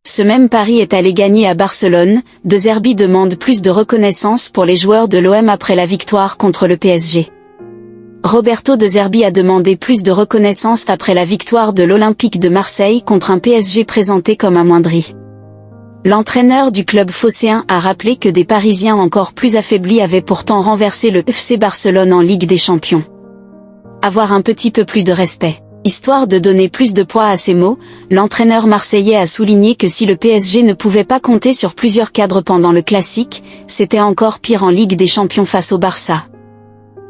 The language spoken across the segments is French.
Ce même pari est allé gagner à Barcelone. De Zerbi demande plus de reconnaissance pour les joueurs de l'OM après la victoire contre le PSG. Roberto De Zerbi a demandé plus de reconnaissance après la victoire de l'Olympique de Marseille contre un PSG présenté comme amoindri. L'entraîneur du club phocéen a rappelé que des Parisiens encore plus affaiblis avaient pourtant renversé le FC Barcelone en Ligue des Champions. Avoir un petit peu plus de respect. Histoire de donner plus de poids à ces mots, l'entraîneur marseillais a souligné que si le PSG ne pouvait pas compter sur plusieurs cadres pendant le classique, c'était encore pire en Ligue des Champions face au Barça.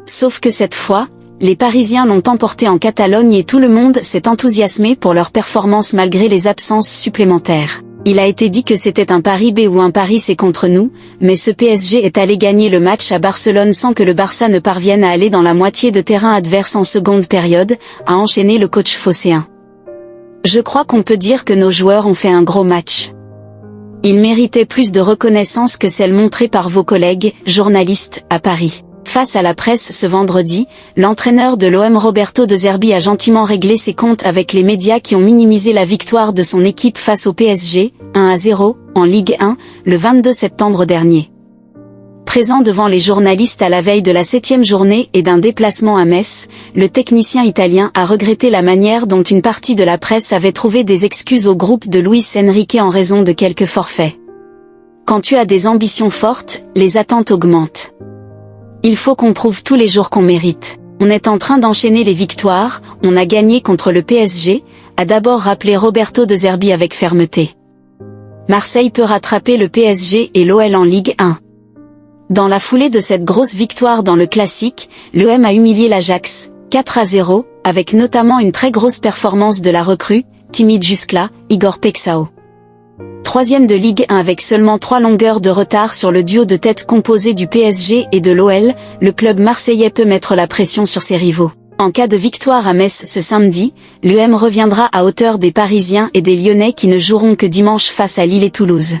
Sauf que cette fois, les Parisiens l'ont emporté en Catalogne et tout le monde s'est enthousiasmé pour leur performance malgré les absences supplémentaires. Il a été dit que c'était un pari B ou un pari C contre nous, mais ce PSG est allé gagner le match à Barcelone sans que le Barça ne parvienne à aller dans la moitié de terrain adverse en seconde période, a enchaîné le coach phocéen. Je crois qu'on peut dire que nos joueurs ont fait un gros match. Ils méritaient plus de reconnaissance que celle montrée par vos collègues, journalistes, à Paris. Face à la presse ce vendredi, l'entraîneur de l'OM Roberto De Zerbi a gentiment réglé ses comptes avec les médias qui ont minimisé la victoire de son équipe face au PSG, 1-0, en Ligue 1, le 22 septembre dernier. Présent devant les journalistes à la veille de la 7e journée et d'un déplacement à Metz, le technicien italien a regretté la manière dont une partie de la presse avait trouvé des excuses au groupe de Luis Enrique en raison de quelques forfaits. Quand tu as des ambitions fortes, les attentes augmentent. Il faut qu'on prouve tous les jours qu'on mérite. On est en train d'enchaîner les victoires, on a gagné contre le PSG, a d'abord rappelé Roberto De Zerbi avec fermeté. Marseille peut rattraper le PSG et l'OL en Ligue 1. Dans la foulée de cette grosse victoire dans le classique, l'OM a humilié l'Ajax, 4-0, avec notamment une très grosse performance de la recrue, timide jusque-là, Igor Pexao. Troisième de Ligue 1 avec seulement 3 longueurs de retard sur le duo de tête composé du PSG et de l'OL, le club marseillais peut mettre la pression sur ses rivaux. En cas de victoire à Metz ce samedi, l'OM reviendra à hauteur des Parisiens et des Lyonnais qui ne joueront que dimanche face à Lille et Toulouse.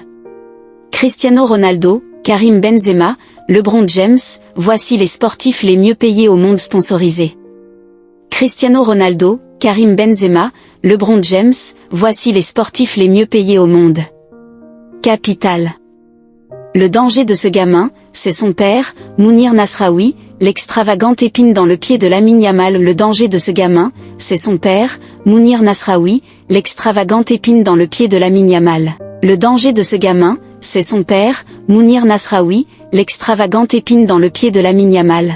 Cristiano Ronaldo, Karim Benzema, LeBron James, voici les sportifs les mieux payés au monde sponsorisé. Cristiano Ronaldo, Karim Benzema, LeBron James, voici les sportifs les mieux payés au monde. Capital. Le danger de ce gamin, c'est son père, Mounir Nasraoui, l'extravagante épine dans le pied de Lamine Yamal. Le danger de ce gamin, c'est son père, Mounir Nasraoui, l'extravagante épine dans le pied de Lamine Yamal. Le danger de ce gamin, c'est son père, Mounir Nasraoui, l'extravagante épine dans le pied de Lamine Yamal.